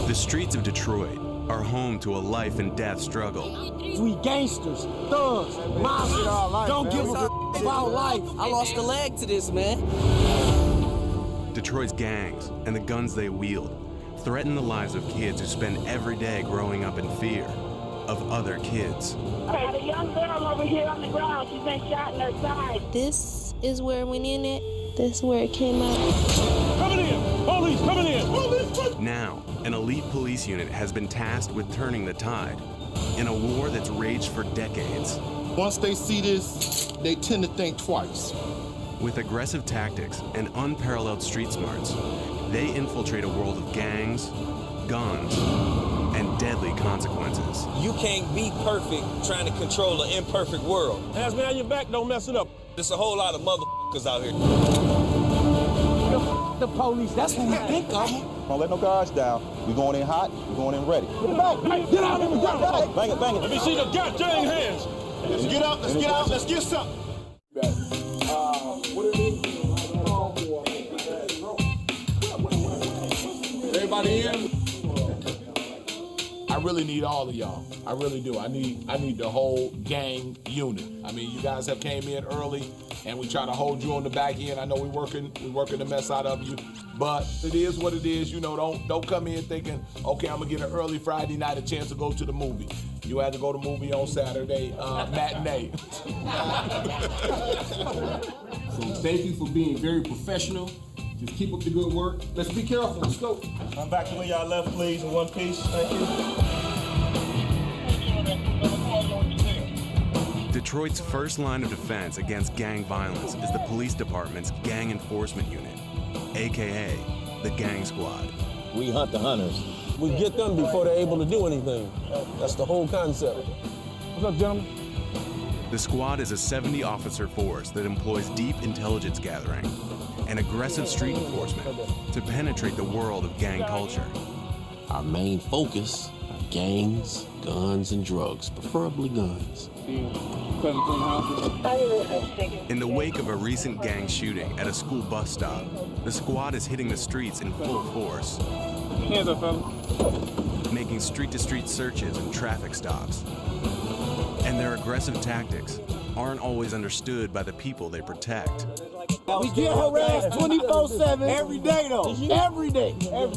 The streets of Detroit are home to a life and death struggle. We gangsters, thugs, monsters, don't give a about life. I lost a leg to this, man. Detroit's gangs and the guns they wield threaten the lives of kids who spend every day growing up in fear of other kids. I had a young girl over here on the ground. She's been shot in her side. This is where it went in it. This is where it came out. Coming in! Police, coming in! Police! Now, an elite police unit has been tasked with turning the tide in a war that's raged for decades. Once they see this, they tend to think twice. With aggressive tactics and unparalleled street smarts, they infiltrate a world of gangs, guns, and deadly consequences. You can't be perfect trying to control an imperfect world. Hands behind your back, don't mess it up. There's a whole lot of motherfuckers out here. The police, that's what we think of them. Don't let no guards down. We're going in hot, we're going in ready. Get out of here, get out! Bang it, bang it. Let me see the goddamn hands. Let's get out, let's get something. Everybody in? I really need all of y'all. I really do. I need the whole gang unit. I mean, you guys have came in early and we try to hold you on the back end. I know we're working the mess out of you, but it is what it is. You know, don't come in thinking, okay, I'm gonna get an early Friday night a chance to go to the movie. You had to go to the movie on Saturday, matinee. So thank you for being very professional. Just keep up the good work. Let's be careful. Let's go. I'm back to where y'all left, please, in one piece. Thank you. Detroit's first line of defense against gang violence is the police department's Gang Enforcement Unit, AKA the Gang Squad. We hunt the hunters. We get them before they're able to do anything. That's the whole concept. What's up, gentlemen? The squad is a 70-officer force that employs deep intelligence gathering and aggressive street enforcement to penetrate the world of gang culture. Our main focus are gangs, guns, and drugs, preferably guns. In the wake of a recent gang shooting at a school bus stop, the squad is hitting the streets in full force, Hands up, fella. making street-to-street searches and traffic stops. And their aggressive tactics aren't always understood by the people they protect. We get harassed 24/7 every day, though. Every day. And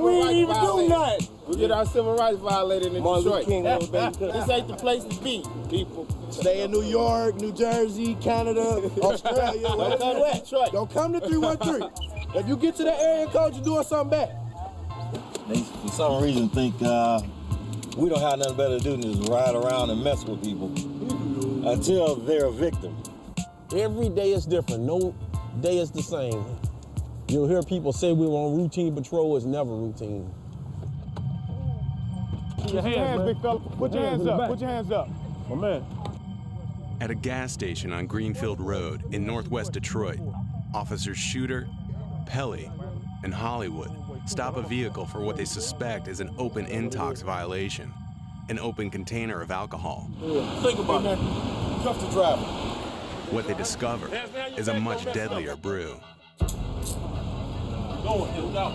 we ain't even do nothing. We get our civil rights violated in Detroit. This ain't the place to be, people. Stay in New York, New Jersey, Canada, Australia. Don't come to Detroit. Don't come to 313. If you get to that area code, you're doing something bad. They, for some reason, think we don't have nothing better to do than just ride around and mess with people until they're a victim. Every day is different. No day is the same. You'll hear people say we were on routine patrol. It's never routine. Put your hands, big fella. Put your hands up. Put your hands up. My man. At a gas station on Greenfield Road in northwest Detroit, officers Shooter, Pelly, and Hollywood stop a vehicle for what they suspect is an open intox violation, an open container of alcohol. Think about it. Cuff the driver. What they discover is a much deadlier brew. Going, out.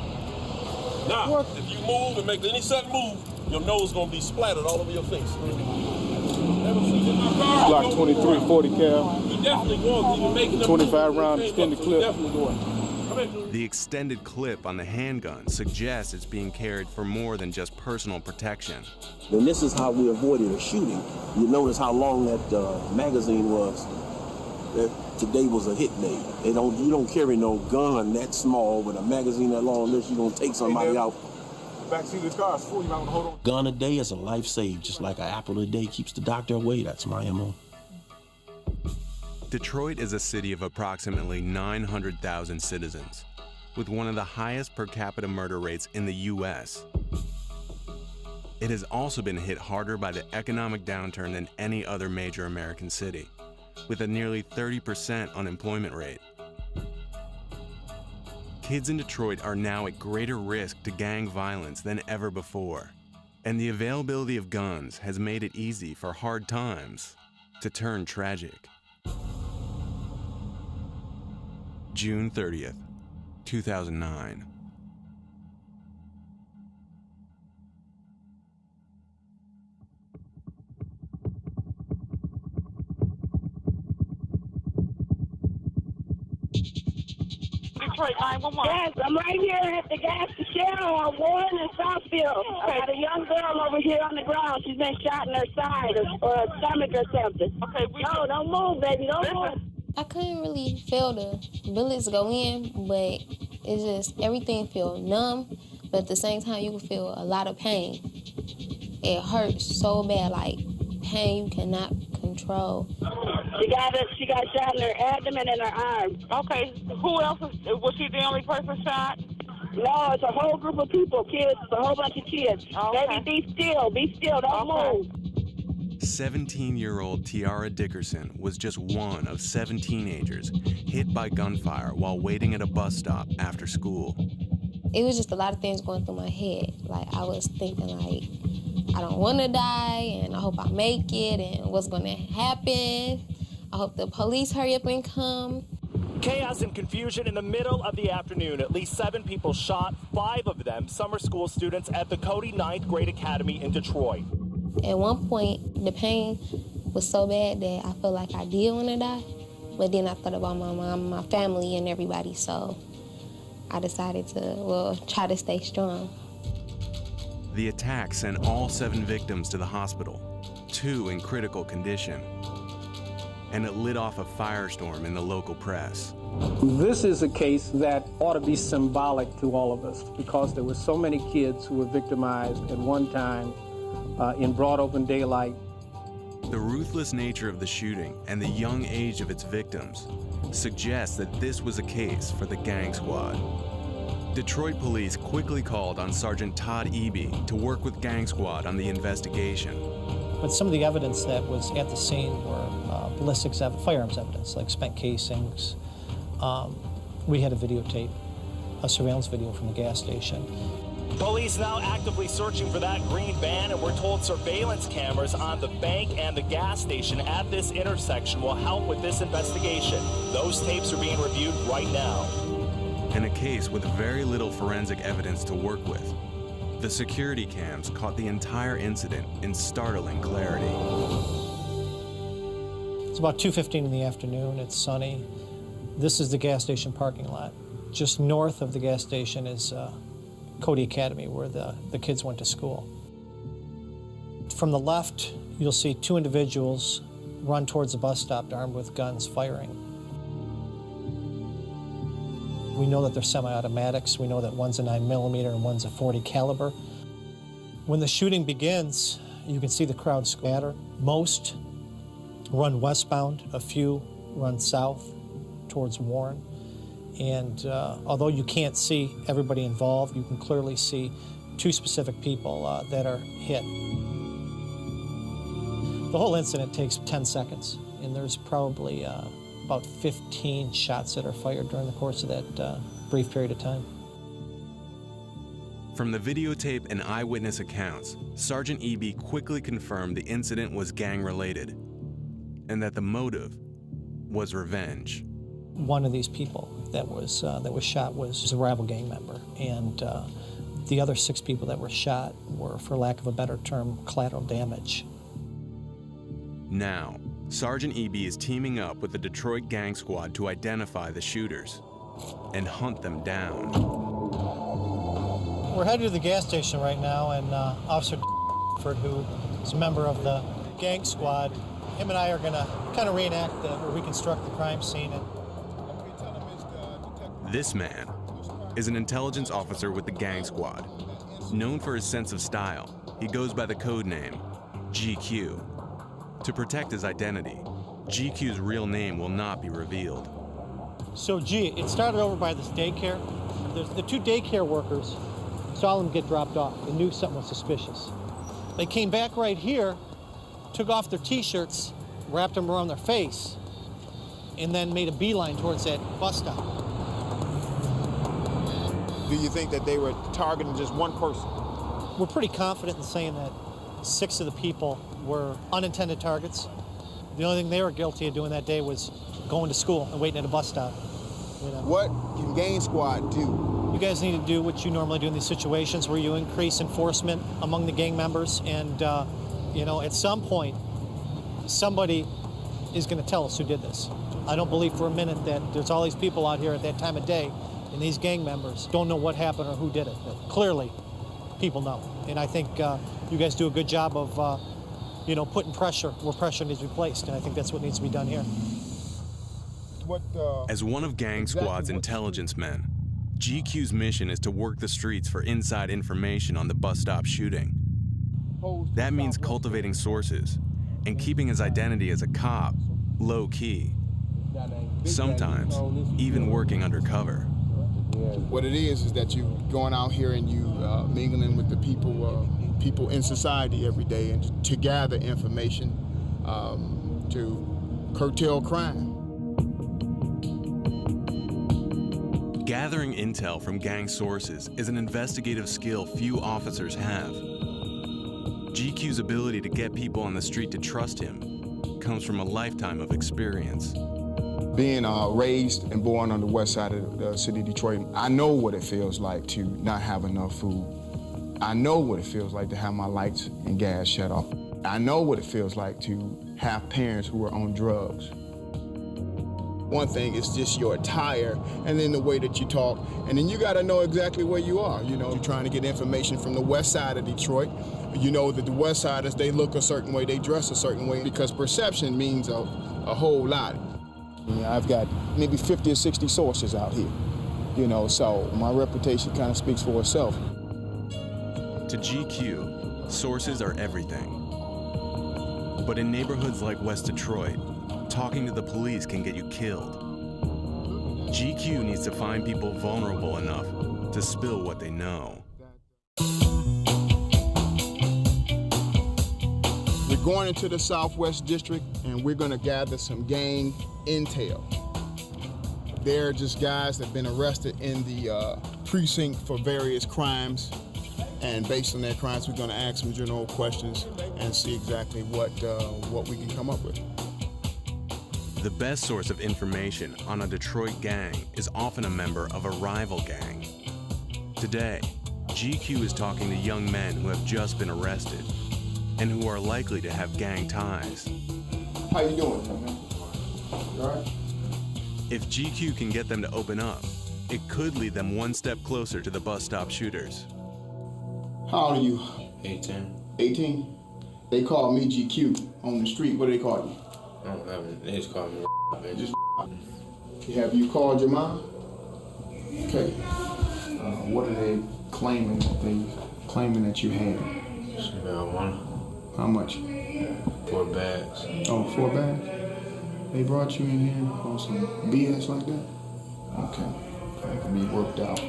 Now, if you move and make any sudden move, your nose gonna be splattered all over your face. Glock 23, 40 cal. You definitely going. Even making them 25 round extended clip. Definitely going. The extended clip on the handgun suggests it's being carried for more than just personal protection. And this is how we avoided a shooting. You notice how long that magazine was. Today was a hit day. You don't carry no gun that small with a magazine that long unless you're gonna take somebody out. Backseat of the car is full, you might want to hold on. Gun a day is a life saved, just like an apple a day keeps the doctor away. That's my MO. Detroit is a city of approximately 900,000 citizens, with one of the highest per capita murder rates in the U.S. It has also been hit harder by the economic downturn than any other major American city, with a nearly 30% unemployment rate. Kids in Detroit are now at greater risk to gang violence than ever before, and the availability of guns has made it easy for hard times to turn tragic. June 30th, 2009. Detroit 911. Yes, I'm right here at the gas station on Warren and Southfield. I got a young girl over here on the ground. She's been shot in her side or her stomach or something. Okay, no, don't move, baby. Don't move. I couldn't really feel the bullets go in, but it's just everything feel numb. But at the same time, you can feel a lot of pain. It hurts so bad, like pain you cannot control. She got shot in her abdomen and her arm. Okay, who else was she the only person shot? No, it's a whole group of people, kids. It's a whole bunch of kids. Okay. Baby, be still, don't move. 17-year-old Tiara Dickerson was just one of 7 teenagers hit by gunfire while waiting at a bus stop after school. It was just a lot of things going through my head. Like, I was thinking, like, I don't want to die, and I hope I make it, and what's going to happen. I hope the police hurry up and come. Chaos and confusion in the middle of the afternoon. At least 7 people shot, 5 of them summer school students at the Cody 9th Grade Academy in Detroit. At one point, the pain was so bad that I felt like I did want to die. But then I thought about my mom, my family, and everybody, so I decided to, try to stay strong. The attack sent all 7 victims to the hospital, 2 in critical condition. And it lit off a firestorm in the local press. This is a case that ought to be symbolic to all of us because there were so many kids who were victimized at one time in broad open daylight. The ruthless nature of the shooting and the young age of its victims suggests that this was a case for the gang squad. Detroit police quickly called on Sergeant Todd Eby to work with Gang Squad on the investigation. But some of the evidence that was at the scene were ballistics firearms evidence, like spent casings. We had a videotape, a surveillance video from the gas station. Police now actively searching for that green van, and we're told surveillance cameras on the bank and the gas station at this intersection will help with this investigation. Those tapes are being reviewed right now. In a case with very little forensic evidence to work with, the security cams caught the entire incident in startling clarity. It's about 2:15 in the afternoon. It's sunny. This is the gas station parking lot. Just north of the gas station is Cody Academy, where the kids went to school. From the left, you'll see 2 individuals run towards the bus stop armed with guns firing. We know that they're semi-automatics. We know that one's a 9mm and one's a .40 caliber. When the shooting begins, you can see the crowd scatter. Most run westbound, a few run south towards Warren. And although you can't see everybody involved, you can clearly see 2 specific people that are hit. The whole incident takes 10 seconds, and there's probably about 15 shots that are fired during the course of that brief period of time. From the videotape and eyewitness accounts, Sergeant Eby quickly confirmed the incident was gang-related and that the motive was revenge. One of these people that was shot was a rival gang member, and the other 6 people that were shot were, for lack of a better term, collateral damage. Now, Sergeant Eby is teaming up with the Detroit Gang Squad to identify the shooters and hunt them down. We're headed to the gas station right now, and Officer who is a member of the gang squad, him and I are going to kind of reenact or reconstruct the crime scene. This man is an intelligence officer with the Gang Squad. Known for his sense of style, he goes by the code name GQ. To protect his identity, GQ's real name will not be revealed. So G, it started over by this daycare. The 2 daycare workers saw them get dropped off and knew something was suspicious. They came back right here, took off their t-shirts, wrapped them around their face, and then made a beeline towards that bus stop. Do you think that they were targeting just one person? We're pretty confident in saying that 6 of the people were unintended targets. The only thing they were guilty of doing that day was going to school and waiting at a bus stop. You know? What can Gang Squad do? You guys need to do what you normally do in these situations where you increase enforcement among the gang members, and you know, at some point, somebody is going to tell us who did this. I don't believe for a minute that there's all these people out here at that time of day and these gang members don't know what happened or who did it. But clearly, people know. And I think you guys do a good job of, putting pressure where pressure needs to be placed, and I think that's what needs to be done here. As one of Gang Squad's intelligence men, GQ's mission is to work the streets for inside information on the bus stop shooting. That means cultivating sources and keeping his identity as a cop low-key. Sometimes even working undercover. What it is that you going out here and you mingling with the people in society every day, and to gather information to curtail crime. Gathering intel from gang sources is an investigative skill few officers have. GQ's ability to get people on the street to trust him comes from a lifetime of experience. Being raised and born on the west side of the city of Detroit, I know what it feels like to not have enough food. I know what it feels like to have my lights and gas shut off. I know what it feels like to have parents who are on drugs. One thing is just your attire and then the way that you talk. And then you gotta know exactly where you are. You're trying to get information from the west side of Detroit. You know that the west siders, they look a certain way, they dress a certain way, because perception means a whole lot. I've got maybe 50 or 60 sources out here, so my reputation kind of speaks for itself. To GQ, sources are everything. But in neighborhoods like West Detroit, talking to the police can get you killed. GQ needs to find people vulnerable enough to spill what they know. We're going into the Southwest District, and we're going to gather some gang intel. They're just guys that have been arrested in the precinct for various crimes. And based on their crimes, we're going to ask some general questions and see exactly what we can come up with. The best source of information on a Detroit gang is often a member of a rival gang. Today, GQ is talking to young men who have just been arrested and who are likely to have gang ties. How you doing, man? You all right? If GQ can get them to open up, it could lead them one step closer to the bus stop shooters. How old are you? 18. 18? They call me GQ on the street. What do they call you? I don't have it. They just call me man. Just have you called your mom? Okay. What are they claiming that you had? Marijuana. How much? 4 bags. Oh, 4 bags? They brought you in here on some BS like that? Okay. That can be worked out.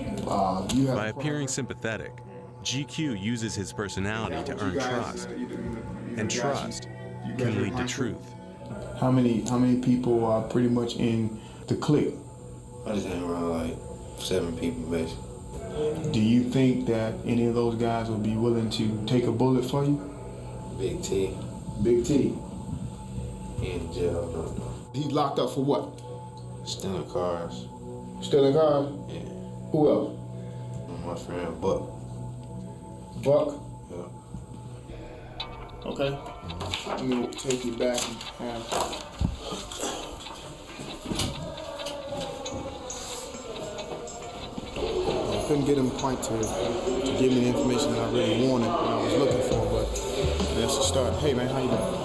By appearing sympathetic, GQ uses his personality to earn trust. And trust can lead to truth. How many people are pretty much in the clique? I just hang around like 7 people, basically. Do you think that any of those guys would be willing to take a bullet for you? Big T. Big T? He in jail. He's locked up for what? Stealing cars. Stealing cars? Yeah. Who else? My friend Buck. Buck? Yeah. Okay. I'm gonna take you back and have... I couldn't get him quite to give me the information that I really wanted and I was looking for, but that's the start. Hey man, how you doing?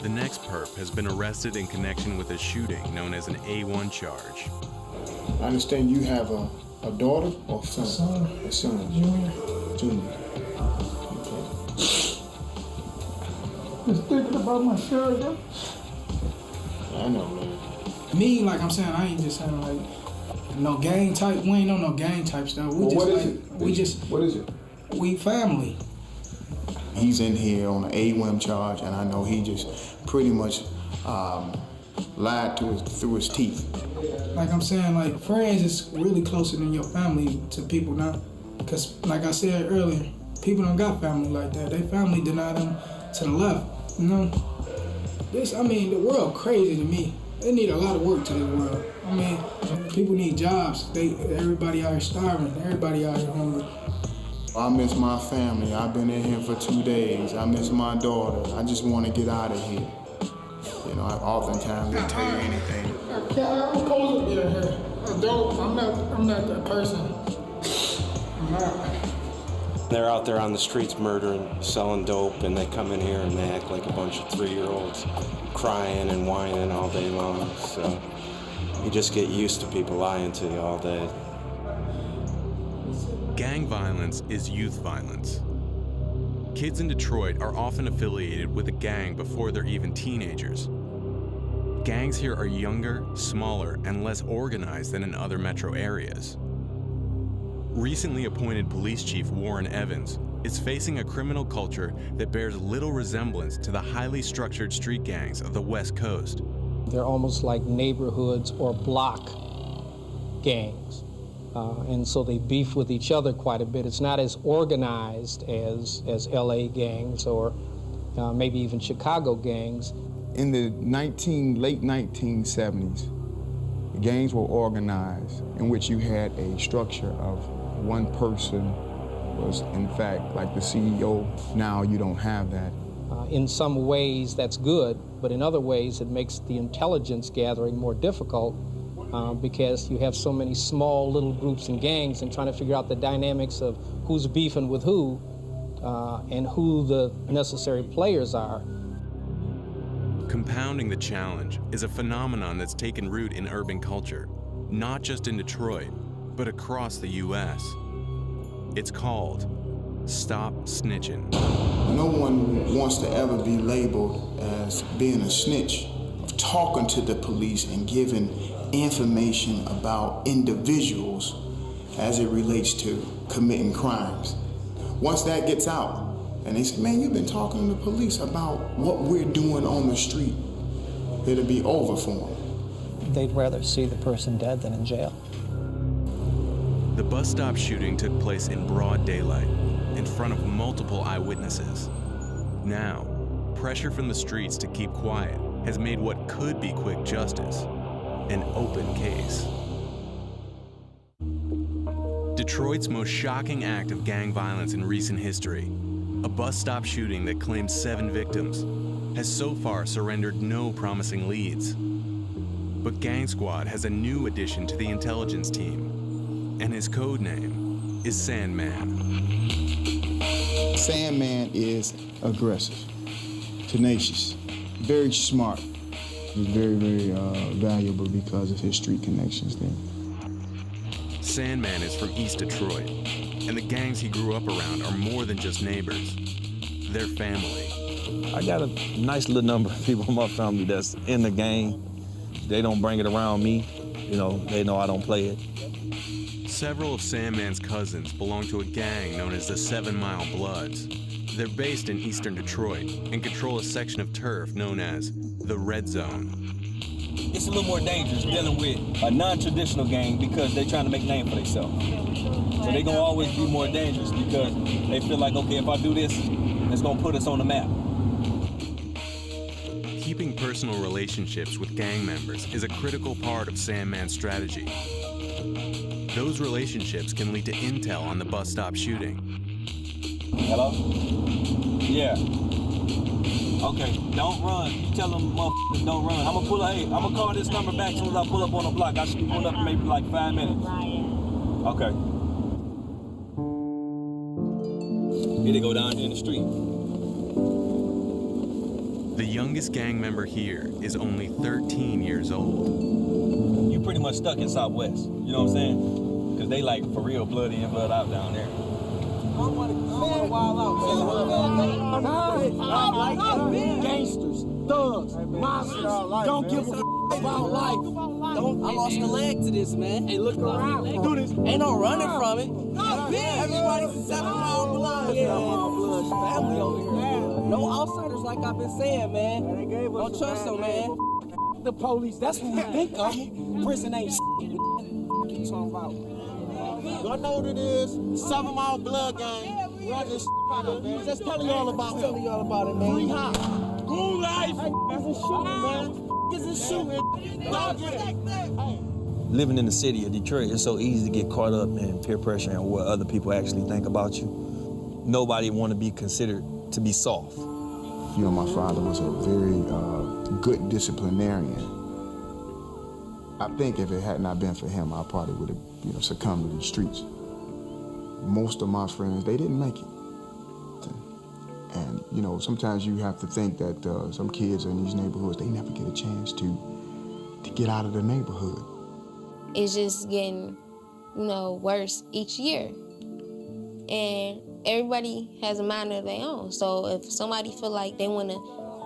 The next perp has been arrested in connection with a shooting known as an A1 charge. I understand you have a daughter or son? A son. Junior. Junior. Okay. Just thinking about my children. I know, man. Me, like I'm saying, I ain't just saying like no gang type. We ain't on no gang type stuff. We What is it? We family. He's in here on an AWIM charge, and I know he just pretty much lied through his teeth. Like I'm saying, like friends is really closer than your family to people now. Cause like I said earlier, people don't got family like that. They family deny them to the left. You know, the world crazy to me. They need a lot of work to this world. I mean, people need jobs. Everybody out here starving. Everybody out here hungry. I miss my family. I've been in here for 2 days. I miss my daughter. I just want to get out of here. You know, oftentimes they tell you anything. I'm cold to be in here. I'm not that person. I'm not. They're out there on the streets murdering, selling dope, and they come in here and they act like a bunch of 3-year-olds crying and whining all day long. So you just get used to people lying to you all day. Gang violence is youth violence. Kids in Detroit are often affiliated with a gang before they're even teenagers. Gangs here are younger, smaller, and less organized than in other metro areas. Recently appointed Police Chief Warren Evans is facing a criminal culture that bears little resemblance to the highly structured street gangs of the West Coast. They're almost like neighborhoods or block gangs. And so they beef with each other quite a bit. It's not as organized as LA gangs or maybe even Chicago gangs. In the late 1970s, gangs were organized in which you had a structure of one person was in fact like the CEO. Now you don't have that. In some ways that's good, but in other ways it makes the intelligence gathering more difficult because you have so many small little groups and gangs and trying to figure out the dynamics of who's beefing with who and who the necessary players are. Compounding the challenge is a phenomenon that's taken root in urban culture, not just in Detroit, but across the U.S. It's called Stop Snitching. No one wants to ever be labeled as being a snitch, of talking to the police and giving information about individuals as it relates to committing crimes. Once that gets out, and they say, man, you've been talking to the police about what we're doing on the street, it'll be over for them. They'd rather see the person dead than in jail. The bus stop shooting took place in broad daylight, in front of multiple eyewitnesses. Now, pressure from the streets to keep quiet has made what could be quick justice an open case. Detroit's most shocking act of gang violence in recent history, a bus stop shooting that claimed 7 victims, has so far surrendered no promising leads. But Gang Squad has a new addition to the intelligence team, and his code name is Sandman. Sandman is aggressive, tenacious, very smart. He's very, very valuable because of his street connections there. Sandman is from East Detroit, and the gangs he grew up around are more than just neighbors. They're family. I got a nice little number of people in my family that's in the gang. They don't bring it around me. You know, they know I don't play it. Several of Sandman's cousins belong to a gang known as the 7 Mile Bloods. They're based in eastern Detroit and control a section of turf known as the Red Zone. It's a little more dangerous dealing with a non-traditional gang because they're trying to make a name for themselves. So they're gonna always be more dangerous because they feel like, okay, if I do this, it's gonna put us on the map. Keeping personal relationships with gang members is a critical part of Sandman's strategy. Those relationships can lead to intel on the bus stop shooting. Hello? Yeah. Okay, don't run. You tell them motherfuckers don't run. I'm gonna call this number back as soon as I pull up on the block. I should be pulling up in maybe like 5 minutes. Okay. Here they go down here in the street. The youngest gang member here is only 13 years old. You pretty much stuck in Southwest, you know what I'm saying? Because they like for real bloody and blood out down there. Gangsters, thugs, monsters, don't give a about life. I lost a leg to this, man. Hey, look around. Do this. Ain't no running from it. Everybody's 7 Mile Blood. Yeah, family over here. No outsiders like I've been saying, man. Don't trust them, man. The police, that's what we think of. Prison ain't shit. What you talking about? Y'all know what it is. 7 Mile Blood Gang. Run this man. Just telling y'all about it. Telling y'all about it, man. Free hop. Good life. Isn't shooting, man. Isn't shooting. Don't get it. Living in the city of Detroit, it's so easy to get caught up in peer pressure and what other people actually think about you. Nobody want to be considered to be soft. You know, my father was a very good disciplinarian. I think if it had not been for him, I probably would have, succumbed to the streets. Most of my friends, they didn't make it. And, sometimes you have to think that some kids in these neighborhoods, they never get a chance to get out of the neighborhood. It's just getting, worse each year. And everybody has a mind of their own. So if somebody feel like they want to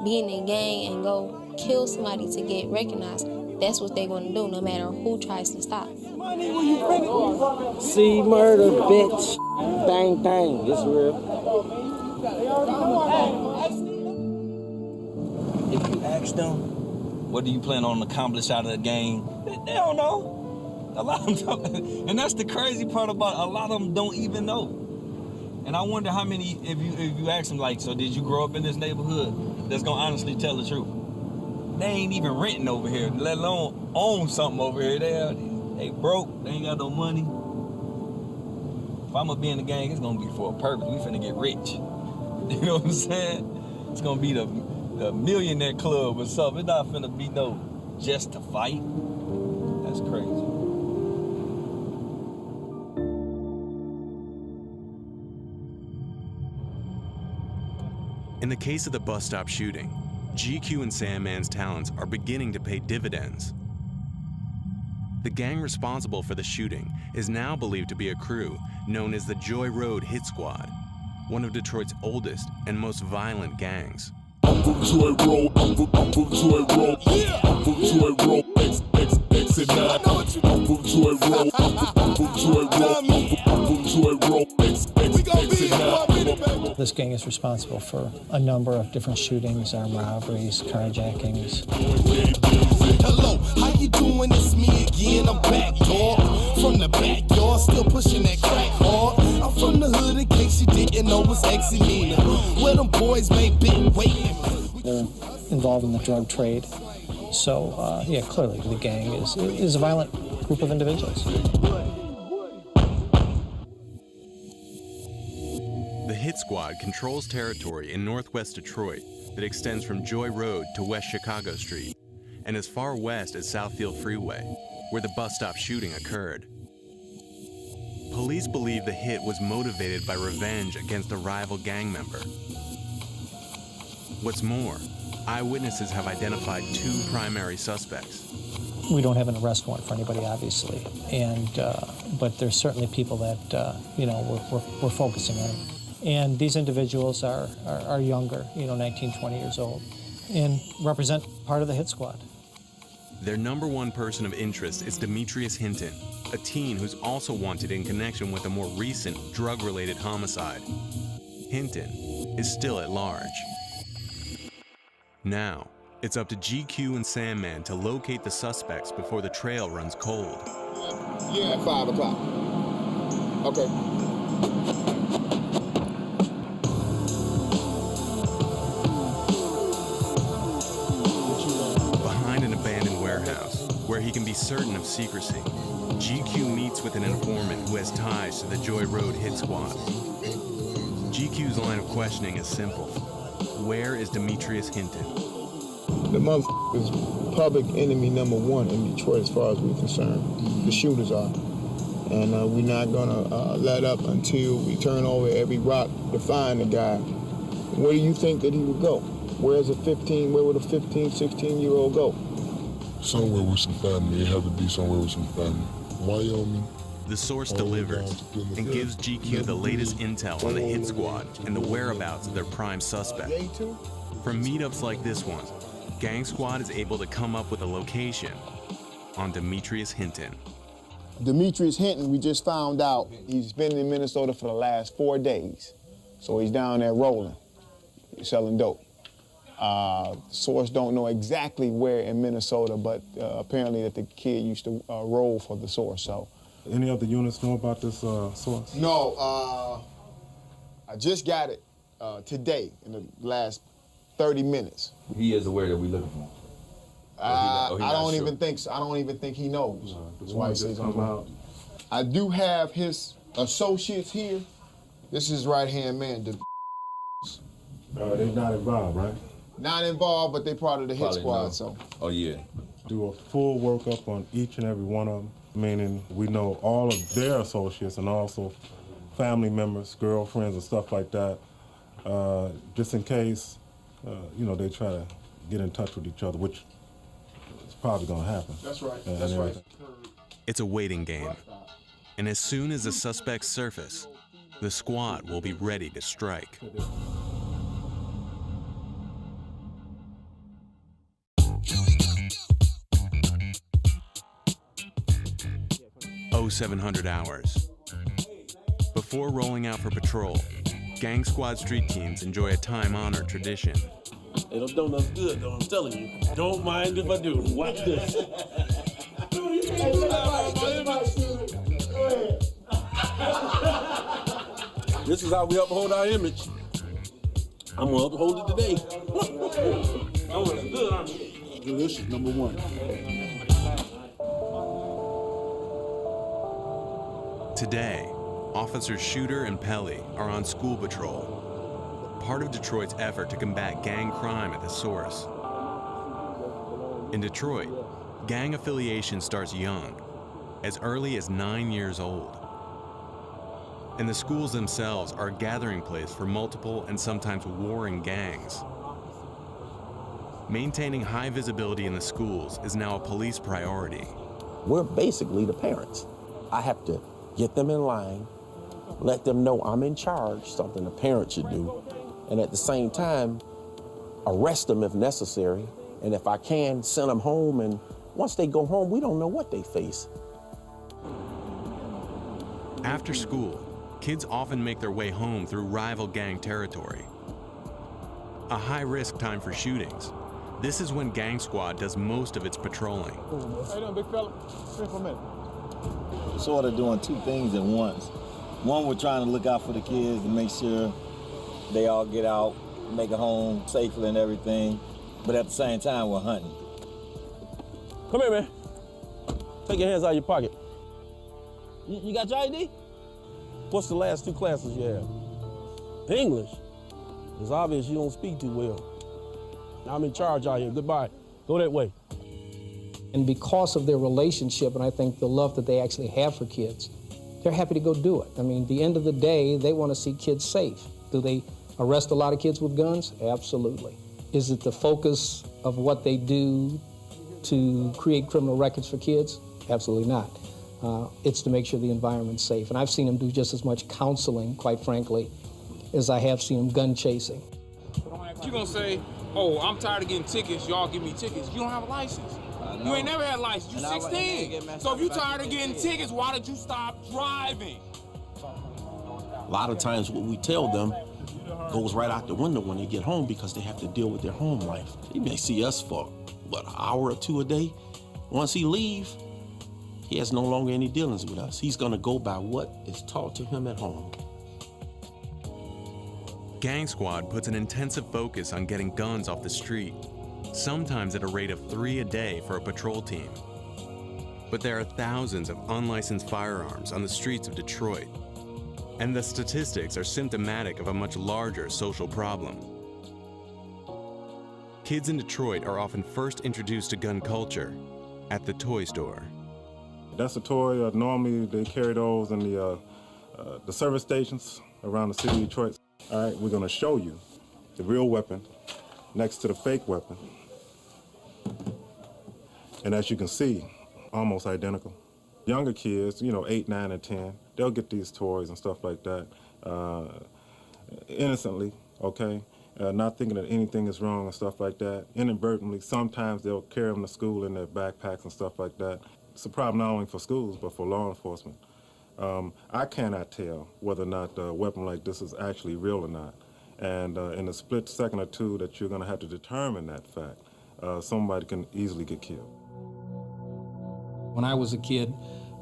be in a gang and go kill somebody to get recognized, that's what they're going to do, no matter who tries to stop. See murder, bitch. Bang, bang. It's real. If you ask them, what do you plan on accomplish out of the game? They don't know. A lot of them don't. And that's the crazy part about a lot of them don't even know. And I wonder how many, if you ask them, like, so did you grow up in this neighborhood, that's gonna honestly tell the truth? They ain't even renting over here, let alone own something over here. They broke, they ain't got no money. If I'm gonna be in the gang, it's gonna be for a purpose. We finna get rich. You know what I'm saying? It's gonna be the millionaire club or something. It's not finna be no just to fight. That's crazy. In the case of the bus stop shooting, GQ and Sandman's talents are beginning to pay dividends. The gang responsible for the shooting is now believed to be a crew known as the Joy Road Hit Squad, one of Detroit's oldest and most violent gangs. I'm from Joy Road, I'm from Joy Road, I'm from Joy Road, X and 9. I'm from Joy Road, I'm from Joy Road, I'm from Joy Road, X and 9. This gang is responsible for a number of different shootings, armed robberies, carjackings. Hello, how you doing? It's me again. I'm back, dog. From the backyard, still pushing that crack hard. I'm from the hood, in case you didn't know, it's X and Nina. Where them boys made big weight. They're involved in the drug trade. So, clearly the gang is a violent group of individuals. The Hit Squad controls territory in northwest Detroit that extends from Joy Road to West Chicago Street and as far west as Southfield Freeway, where the bus stop shooting occurred. Police believe the hit was motivated by revenge against a rival gang member. What's more, eyewitnesses have identified two primary suspects. We don't have an arrest warrant for anybody, obviously, but there's certainly people that we're focusing on. And these individuals are younger, 19, 20 years old, and represent part of the Hit Squad. Their number one person of interest is Demetrius Hinton, a teen who's also wanted in connection with a more recent drug-related homicide. Hinton is still at large. Now, it's up to GQ and Sandman to locate the suspects before the trail runs cold. Yeah, at 5 o'clock. Okay. Where he can be certain of secrecy, GQ meets with an informant who has ties to the Joy Road Hit Squad. GQ's line of questioning is simple. Where is Demetrius Hinton? The motherfucker is public enemy number one in Detroit as far as we're concerned. The shooters are. And we're not gonna let up until we turn over every rock to find the guy. Where do you think that he would go? Where would a 15, 16-year-old go? Somewhere with some family. It had to be somewhere with some family. Wyoming. The source delivers and gives GQ the latest intel on the Hit Squad and the whereabouts of their prime suspect. From meetups like this one, Gang Squad is able to come up with a location on Demetrius Hinton. Demetrius Hinton, we just found out he's been in Minnesota for the last 4 days. So he's down there rolling, selling dope. Source don't know exactly where in Minnesota, but apparently that the kid used to roll for the source. So, any other units know about this source? No, I just got it today in the last 30 minutes. He is aware that we're looking for him. I don't even think so. I don't even think he knows. That's why he says I'm out. I do have his associates here. This is right-hand man. They're not involved, right? Not involved, but they're part of the Hit Squad, so. Oh, yeah. do a full workup on each and every one of them, meaning we know all of their associates and also family members, girlfriends, and stuff like that, just in case, they try to get in touch with each other, which is probably going to happen. That's right. And That's right. everything. It's a waiting game. And as soon as the suspects surface, the squad will be ready to strike. Oh, 700 hours. Before rolling out for patrol, Gang Squad street teams enjoy a time-honored tradition. Hey, those donuts good, though, I'm telling you. Don't mind if I do. Watch this. This is how we uphold our image. I'm gonna uphold it today. Oh, it's good, aren't you? Delicious, number one. Today, Officers Shooter and Pelly are on school patrol, part of Detroit's effort to combat gang crime at the source. In Detroit, gang affiliation starts young, as early as 9 years old. And the schools themselves are a gathering place for multiple and sometimes warring gangs. Maintaining high visibility in the schools is now a police priority. We're basically the parents. I have to get them in line, let them know I'm in charge, something a parent should do, and at the same time, arrest them if necessary, and if I can, send them home, and once they go home, we don't know what they face. After school, kids often make their way home through rival gang territory. A high-risk time for shootings. This is when Gang Squad does most of its patrolling. How you doing, big fella? Here for a minute. Sort of doing two things at once. One, we're trying to look out for the kids and make sure they all get out, make it home safely and everything. But at the same time, we're hunting. Come here, man. Take your hands out of your pocket. You got your ID? What's the last 2 classes you have? English. It's obvious you don't speak too well. I'm in charge out here. Goodbye. Go that way. And because of their relationship, and I think the love that they actually have for kids, they're happy to go do it. I mean, at the end of the day, they want to see kids safe. Do they arrest a lot of kids with guns? Absolutely. Is it the focus of what they do to create criminal records for kids? Absolutely not. It's to make sure the environment's safe. And I've seen them do just as much counseling, quite frankly, as I have seen them gun chasing. You're gonna say, oh, I'm tired of getting tickets, y'all give me tickets. You don't have a license. You ain't never had a license, you 16. So if you tired of getting tickets, why did you stop driving? A lot of times what we tell them goes right out the window when they get home because they have to deal with their home life. They may see us for, what, an hour or 2 a day? Once he leaves, he has no longer any dealings with us. He's gonna go by what is taught to him at home. Gang Squad puts an intensive focus on getting guns off the street, sometimes at a rate of 3 a day for a patrol team. But there are thousands of unlicensed firearms on the streets of Detroit, and the statistics are symptomatic of a much larger social problem. Kids in Detroit are often first introduced to gun culture at the toy store. That's a toy. Normally they carry those in the service stations around the city of Detroit. All right, we're gonna show you the real weapon next to the fake weapon. And as you can see, almost identical. Younger kids, 8, 9, and 10, they'll get these toys and stuff like that innocently, okay? Not thinking that anything is wrong and stuff like that. Inadvertently, sometimes they'll carry them to school in their backpacks and stuff like that. It's a problem not only for schools, but for law enforcement. I cannot tell whether or not a weapon like this is actually real or not. And in a split second or two that you're gonna have to determine that fact, somebody can easily get killed. When I was a kid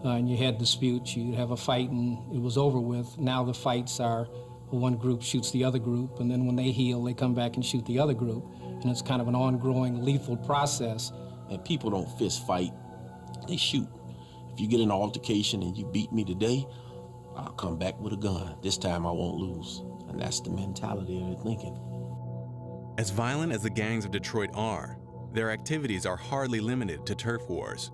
and you had disputes, you'd have a fight and it was over with. Now the fights are one group shoots the other group, and then when they heal, they come back and shoot the other group. And it's kind of an ongoing lethal process. And people don't fist fight, they shoot. If you get in an altercation and you beat me today, I'll come back with a gun. This time I won't lose. And that's the mentality they're thinking. As violent as the gangs of Detroit are, their activities are hardly limited to turf wars.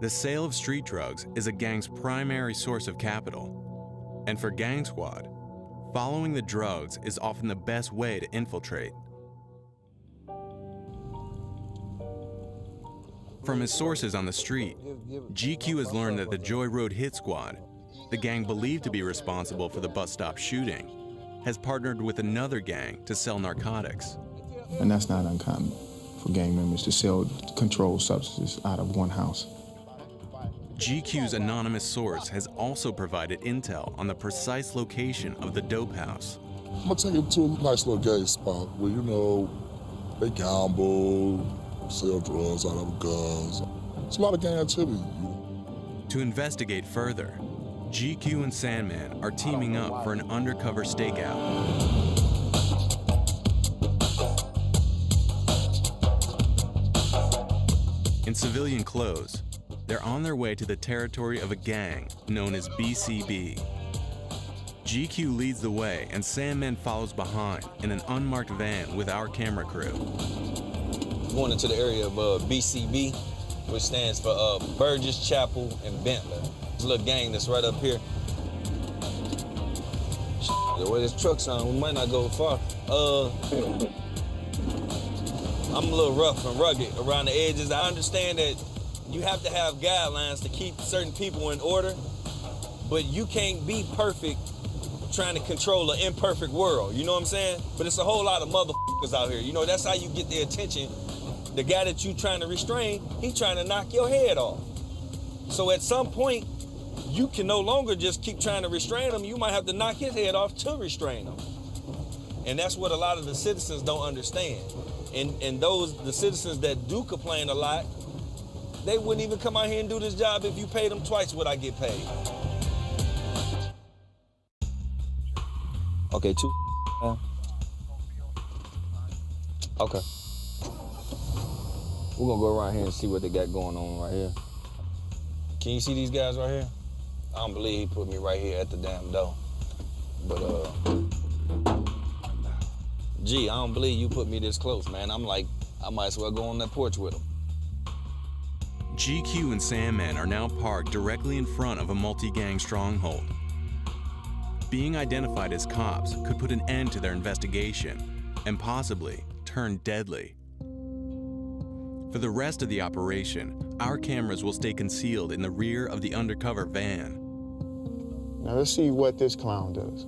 The sale of street drugs is a gang's primary source of capital. And for Gang Squad, following the drugs is often the best way to infiltrate. From his sources on the street, GQ has learned that the Joy Road Hit Squad, the gang believed to be responsible for the bus stop shooting, has partnered with another gang to sell narcotics. And that's not uncommon for gang members to sell controlled substances out of one house. GQ's anonymous source has also provided intel on the precise location of the dope house. I'm gonna take him to a nice little gay spot where, you know, they gamble, sell drugs out of guns. It's a lot of gang activity. To investigate further, GQ and Sandman are teaming up for an undercover stakeout. In civilian clothes, they're on their way to the territory of a gang known as BCB. GQ leads the way and Sandman follows behind in an unmarked van with our camera crew. Going into the area of BCB, which stands for Burgess, Chapel, and Bentler. There's a little gang that's right up here. The way this truck's on, we might not go far. I'm a little rough and rugged around the edges. I understand that you have to have guidelines to keep certain people in order, but you can't be perfect trying to control an imperfect world, you know what I'm saying? But it's a whole lot of motherfuckers out here. You know, that's how you get their attention. The guy that you trying to restrain, he trying to knock your head off. So at some point, you can no longer just keep trying to restrain him. You might have to knock his head off to restrain him. And that's what a lot of the citizens don't understand. And the citizens that do complain a lot, they wouldn't even come out here and do this job if you paid them twice what I get paid. Okay, two. Okay. We're gonna go around here and see what they got going on right here. Can you see these guys right here? I don't believe he put me right here at the damn door. But gee, I don't believe you put me this close, man. I'm like, I might as well go on that porch with him. GQ and Sandman are now parked directly in front of a multi-gang stronghold. Being identified as cops could put an end to their investigation and possibly turn deadly. For the rest of the operation, our cameras will stay concealed in the rear of the undercover van. Now let's see what this clown does.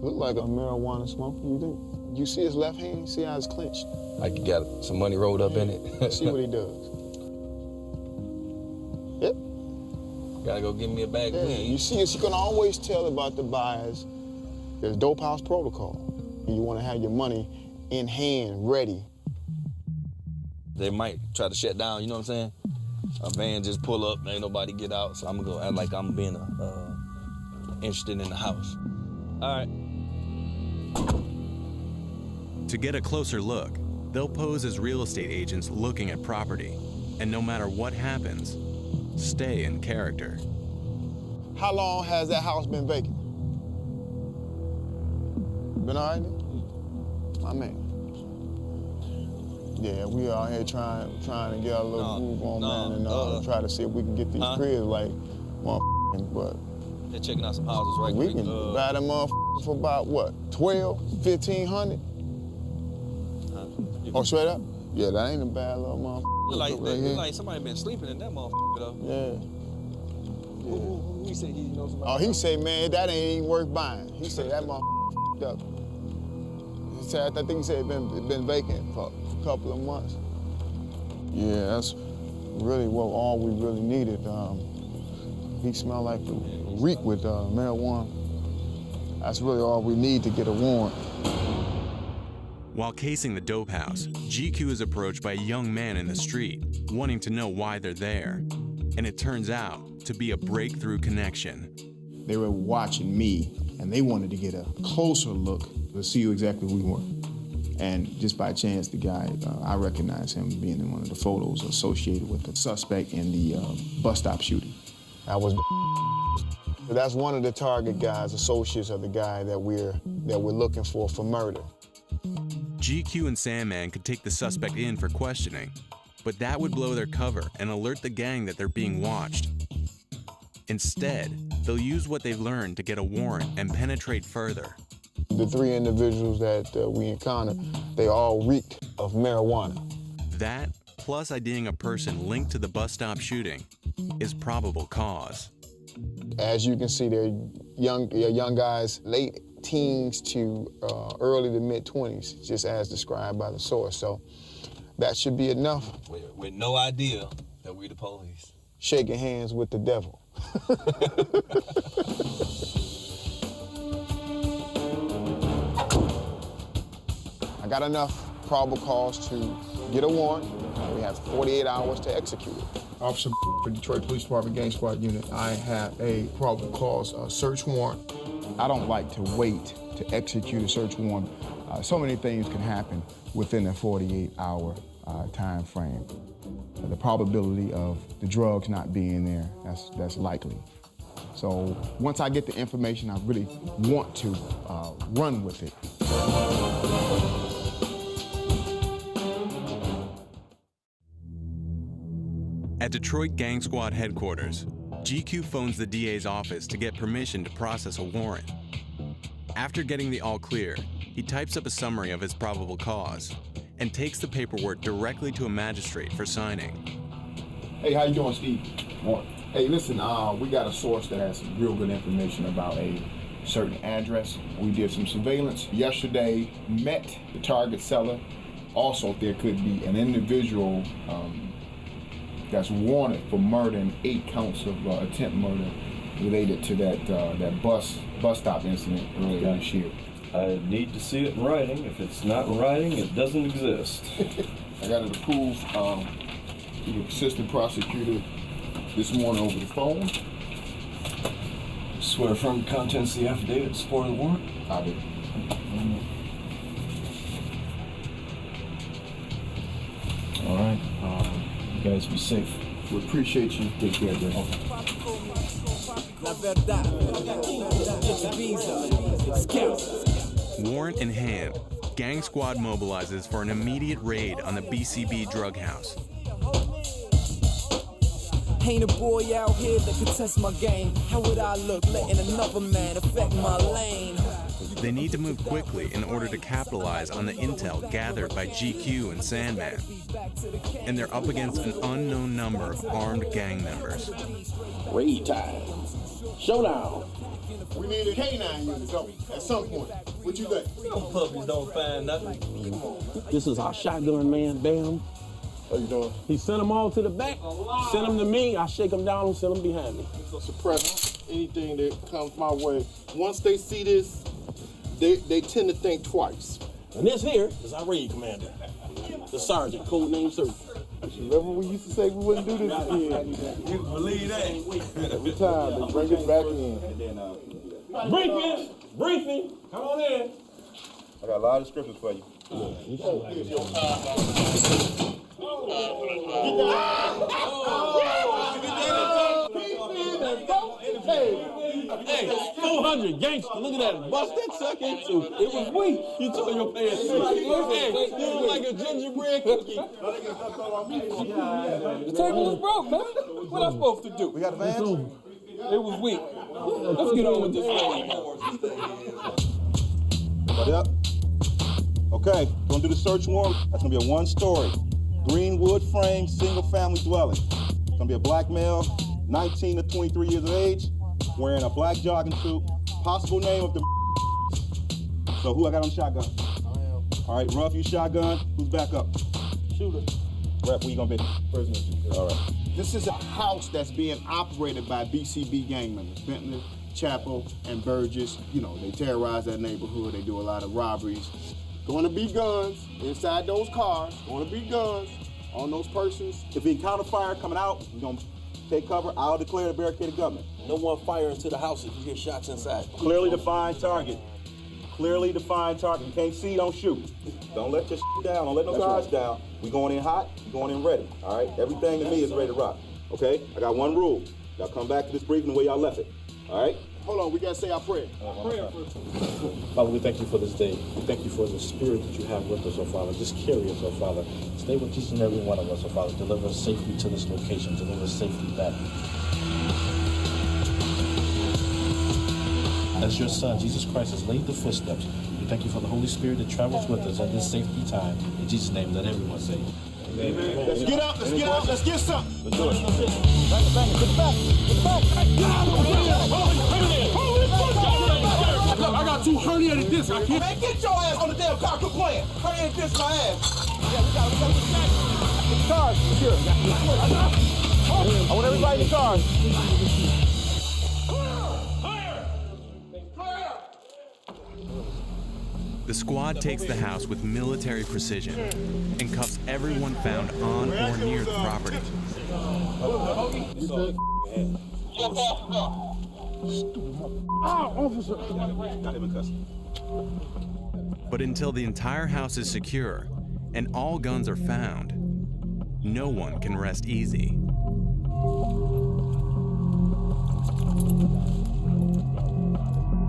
Look like a marijuana smoker, you think? You see his left hand? See how it's clenched? Like you got some money rolled up in it. See what he does. Yep. Gotta go give me a bag of weed. You see, you can always tell about the buyers. There's dope house protocol. You want to have your money in hand, ready. They might try to shut down, you know what I'm saying? A van just pull up, ain't nobody get out, so I'm gonna go act like I'm being interested in the house. All right. To get a closer look, they'll pose as real estate agents looking at property, and no matter what happens, stay in character. How long has that house been vacant? Been all right? My man. Yeah, we out here trying to get a little groove on, man, and try to see if we can get these cribs like motherfucking, but they're checking out some houses right we quick. can buy them motherfuckers for about what, 12, 1,500? Oh, straight up? Yeah, that ain't a bad little motherfucker. Look like somebody been sleeping in that motherfucker though. Yeah. Who he said he knows somebody? Oh, he say, man, that ain't even worth buying. He said that motherfucker up. He said, I think he said it been vacant for a couple of months. Yeah, that's really all we really needed. He smelled like the reek with marijuana. That's really all we need to get a warrant. While casing the dope house, GQ is approached by a young man in the street, wanting to know why they're there. And it turns out to be a breakthrough connection. They were watching me, and they wanted to get a closer look to see who exactly we were. And just by chance, the guy, I recognized him being in one of the photos associated with the suspect in the bus stop shooting. That's one of the target guys, associates of the guy that we're looking for murder. GQ and Sandman could take the suspect in for questioning, but that would blow their cover and alert the gang that they're being watched. Instead, they'll use what they've learned to get a warrant and penetrate further. The 3 individuals that we encountered, they all reeked of marijuana. That, plus IDing a person linked to the bus stop shooting, is probable cause. As you can see, they're young guys, late teens to early to mid-20s, just as described by the source. So that should be enough. With no idea that we're the police. Shaking hands with the devil. I got enough probable cause to get a warrant. We have 48 hours to execute it. Officer for Detroit Police Department Gang Squad Unit. I have a probable cause search warrant. I don't like to wait to execute a search warrant. So many things can happen within a 48-hour time frame. The probability of the drugs not being there, that's likely. So once I get the information, I really want to run with it. At Detroit Gang Squad headquarters, GQ phones the DA's office to get permission to process a warrant. After getting the all clear, he types up a summary of his probable cause and takes the paperwork directly to a magistrate for signing. Hey, how you doing, Steve? Morning. Hey, listen, we got a source that has some real good information about a certain address. We did some surveillance yesterday, met the target seller. Also, there could be an individual that's wanted for murder and 8 counts of attempt murder related to that bus stop incident earlier this year. I need to see it in writing. If it's not in writing, it doesn't exist. I got it approved to the assistant prosecutor this morning over the phone. Swear affirm the contents of the affidavit in support of the warrant? I do. All right. You guys be safe. We appreciate you. Take care, bro. Warrant in hand, Gang Squad mobilizes for an immediate raid on the BCB drug house. Ain't a boy out here that could test my game. How would I look letting another man affect my lane? They need to move quickly in order to capitalize on the intel gathered by GQ and Sandman. And they're up against an unknown number of armed gang members. Raid time. Showdown. We need a K9 unit, don't we? At some point. What you think? Them puppies don't find nothing. This is our shotgun man, Bam. How you doing? He sent them all to the back, send them to me, I shake them down and send them behind me. Suppress anything that comes my way. Once they see this, they tend to think twice. And this here is our raid commander, the sergeant, code name Sir. Remember we used to say we wouldn't do this again. You believe that? Every time, they bring us back in. Briefing, come on in. I got a lot of scriptures for you. Hey, 400 gangster, look at that. Bust that sucker into. It was weak. You tore your pants. Hey, you look like a gingerbread cookie. The table is broke, man. What am I supposed to do? We got a van? It was weak. Let's get on with this thing. Buddy up. Okay, gonna do the search warrant. That's gonna be a 1-story, green wood frame, single family dwelling. It's gonna be a black male, 19 to 23 years of age, wearing a black jogging suit. Possible name of the. So who I got on shotgun? All right, Ruff, you shotgun. Who's back up? Shooter. Rep, where you gonna be? Prisoner. All right. This is a house that's being operated by BCB gang members, Bentley, Chapel, and Burgess. You know, they terrorize that neighborhood. They do a lot of robberies. Going to be guns inside those cars. Going to be guns on those persons. If we encounter fire coming out, we're gonna take cover. I'll declare the barricaded government. No one fire into the house if you hear shots inside. Clearly defined target. Clearly defined target. You can't see, don't shoot. Don't let your shit down. Don't let no guards down. We going in hot. We going in ready. All right. Everything to me is ready to rock. Okay. I got one rule. Y'all come back to this briefing the way y'all left it. All right? Hold on, we gotta say our prayer. Father, we thank you for this day. We thank you for the spirit that you have with us, oh Father. Just carry us, oh Father. Stay with each and every one of us, oh Father. Deliver us safely to this location. Deliver us safely back. As your Son, Jesus Christ, has laid the footsteps, we thank you for the Holy Spirit that travels with us at this safety time. In Jesus' name, let everyone say amen. Let's get up, let's get out, let's get some. Let's do it. Look, I got 2 herniated discs. I can't. Man, get your ass on the damn car. Quit playing. Herniated discs my ass. Yeah, we got the cars. Here. I want everybody in the cars. The squad takes the house with military precision and cuffs everyone found on or near the property. But until the entire house is secure and all guns are found, no one can rest easy.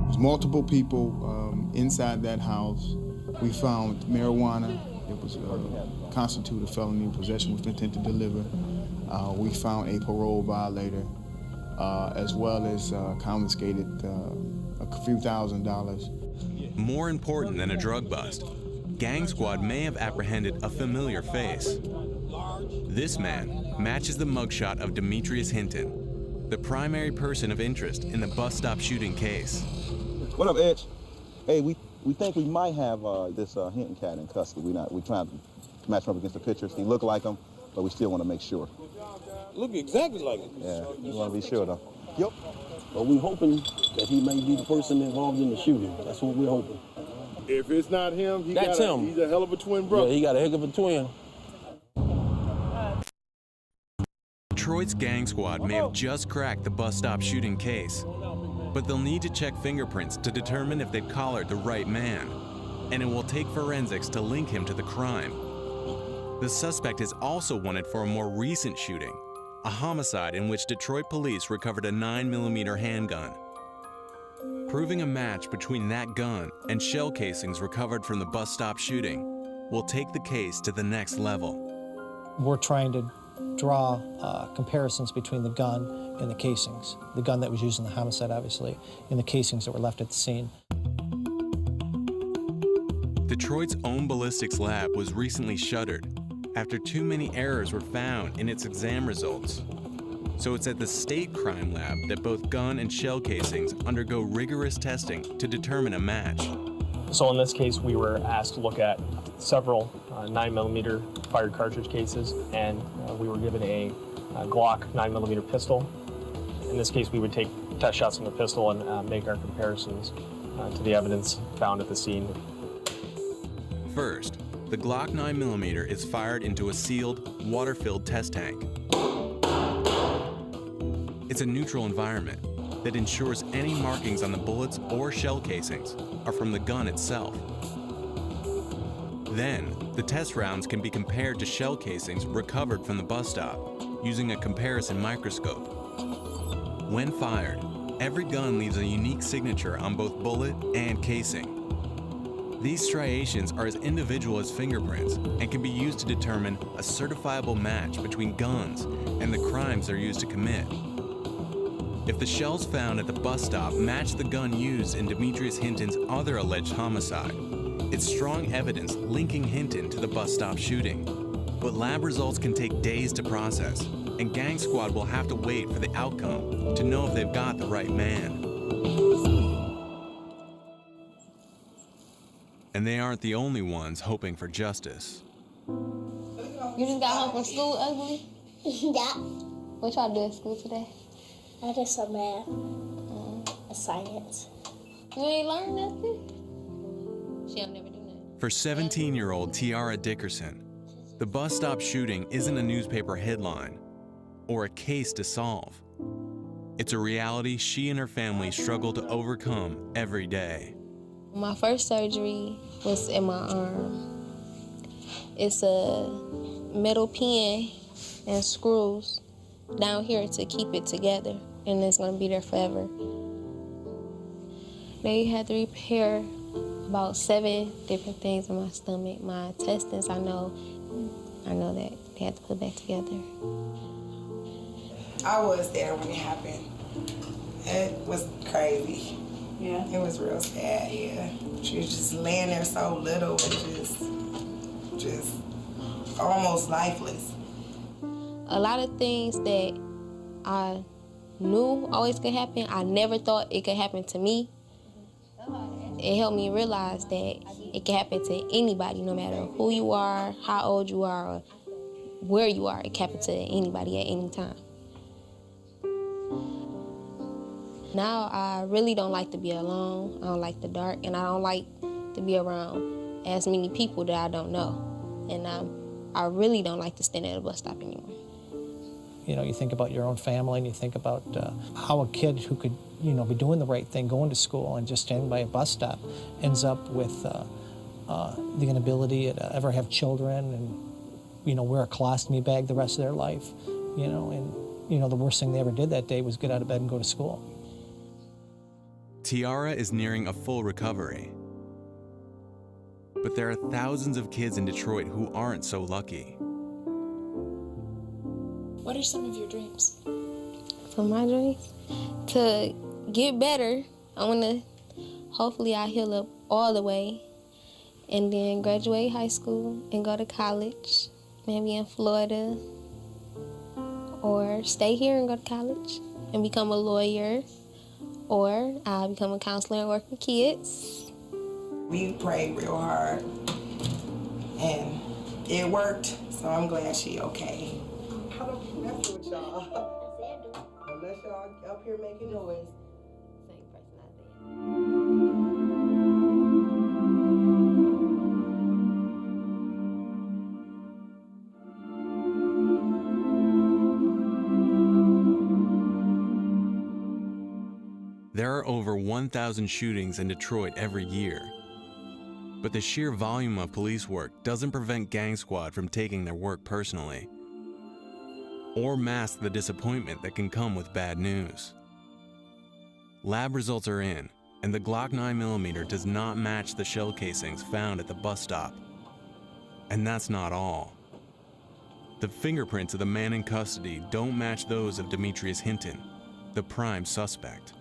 There's multiple people inside that house. We found marijuana. It was constituted felony possession with intent to deliver. We found a parole violator, as well as confiscated a few $1,000s. More important than a drug bust, Gang Squad may have apprehended a familiar face. This man matches the mugshot of Demetrius Hinton, the primary person of interest in the bus stop shooting case. What up, Edge? Hey, we think we might have this Hinton cat in custody. We're trying to match him up against the pictures. He look like him, but we still want to make sure. Look exactly like him. Yeah, we want to be sure though. Yep. But we're hoping that he may be the person involved in the shooting. That's what we're hoping. If it's not him, he's a hell of a twin brother. Yeah, he got a heck of a twin. Detroit's Gang Squad may have just cracked the bus stop shooting case, but they'll need to check fingerprints to determine if they've collared the right man, and it will take forensics to link him to the crime. The suspect is also wanted for a more recent shooting, a homicide in which Detroit police recovered a 9mm handgun. Proving a match between that gun and shell casings recovered from the bus stop shooting will take the case to the next level. We're trying to draw comparisons between the gun and the casings. The gun that was used in the homicide, obviously, and the casings that were left at the scene. Detroit's own ballistics lab was recently shuttered after too many errors were found in its exam results. So it's at the state crime lab that both gun and shell casings undergo rigorous testing to determine a match. So in this case, we were asked to look at several 9mm fired cartridge cases, and we were given a Glock 9mm pistol. In this case, we would take test shots from the pistol and make our comparisons to the evidence found at the scene. First, the Glock 9mm is fired into a sealed, water-filled test tank. It's a neutral environment that ensures any markings on the bullets or shell casings are from the gun itself. Then, the test rounds can be compared to shell casings recovered from the bus stop using a comparison microscope. When fired, every gun leaves a unique signature on both bullet and casing. These striations are as individual as fingerprints and can be used to determine a certifiable match between guns and the crimes they're used to commit. If the shells found at the bus stop match the gun used in Demetrius Hinton's other alleged homicide, it's strong evidence linking Hinton to the bus stop shooting. But lab results can take days to process, and Gang Squad will have to wait for the outcome to know if they've got the right man. And they aren't the only ones hoping for justice. You just got home from school, Ugly? Yeah. What y'all do at school today? I did some math, science. You ain't learned nothing? She'll never do that. For 17-year-old Tiara Dickerson, the bus stop shooting isn't a newspaper headline or a case to solve. It's a reality she and her family struggle to overcome every day. My first surgery was in my arm. It's a metal pin and screws down here to keep it together, and it's gonna be there forever. They had to repair about 7 different things in my stomach. My intestines, I know that they had to put back together. I was there when it happened. It was crazy. Yeah. It was real sad, yeah. She was just laying there so little and just almost lifeless. A lot of things that I knew always could happen, I never thought it could happen to me. It helped me realize that it can happen to anybody, no matter who you are, how old you are, or where you are. It can happen to anybody at any time. Now I really don't like to be alone. I don't like the dark, and I don't like to be around as many people that I don't know. And I really don't like to stand at a bus stop anymore. You know, you think about your own family, and you think about how a kid who could, you know, be doing the right thing, going to school, and just standing by a bus stop ends up with the inability to ever have children and, you know, wear a colostomy bag the rest of their life, you know, and, you know, the worst thing they ever did that day was get out of bed and go to school. Tiara is nearing a full recovery. But there are thousands of kids in Detroit who aren't so lucky. What are some of your dreams? So my dreams? To get better. I want to, hopefully I heal up all the way and then graduate high school and go to college, maybe in Florida, or stay here and go to college and become a lawyer, or I'll become a counselor and work with kids. We prayed real hard and it worked, so I'm glad she okay. I don't mess with y'all. Unless y'all up here making noise. There are over 1,000 shootings in Detroit every year. But the sheer volume of police work doesn't prevent Gang Squad from taking their work personally, or mask the disappointment that can come with bad news. Lab results are in, and the Glock 9mm does not match the shell casings found at the bus stop. And that's not all. The fingerprints of the man in custody don't match those of Demetrius Hinton, the prime suspect.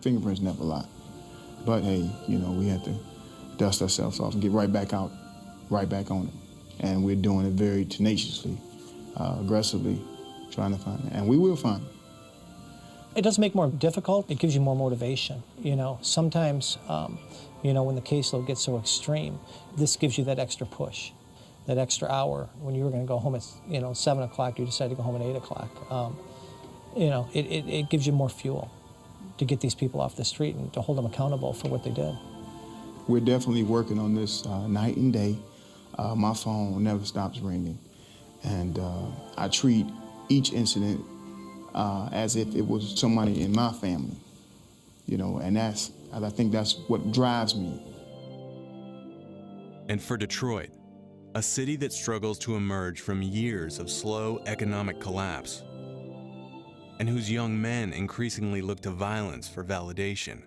Fingerprints never lie. But hey, you know, we had to dust ourselves off and get right back out, right back on it. And we're doing it very tenaciously, aggressively, trying to find it. And we will find it. It does make it more difficult. It gives you more motivation. You know, sometimes, you know, when the caseload gets so extreme, this gives you that extra push, that extra hour. When you were going to go home at, you know, 7 o'clock, you decided to go home at 8 o'clock. You know, it gives you more fuel to get these people off the street and to hold them accountable for what they did. We're definitely working on this night and day. My phone never stops ringing. And I treat each incident as if it was somebody in my family, you know, and I think that's what drives me. And for Detroit, a city that struggles to emerge from years of slow economic collapse, and whose young men increasingly look to violence for validation,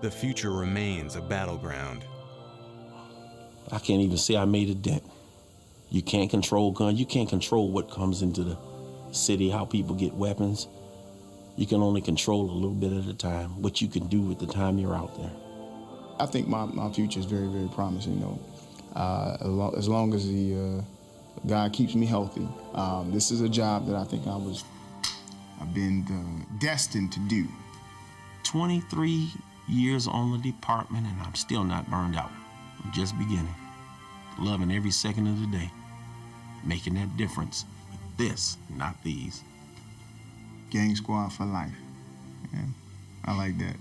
the future remains a battleground. I can't even say I made a dent. You can't control guns. You can't control what comes into the city, how people get weapons. You can only control a little bit at a time, what you can do with the time you're out there. I think my future is very, very promising, you know. As long as God keeps me healthy. This is a job that I think I've been destined to do. 23 years on the department and I'm still not burned out. I'm just beginning. Loving every second of the day. Making that difference with this, not these. Gang Squad for life. Yeah, I like that.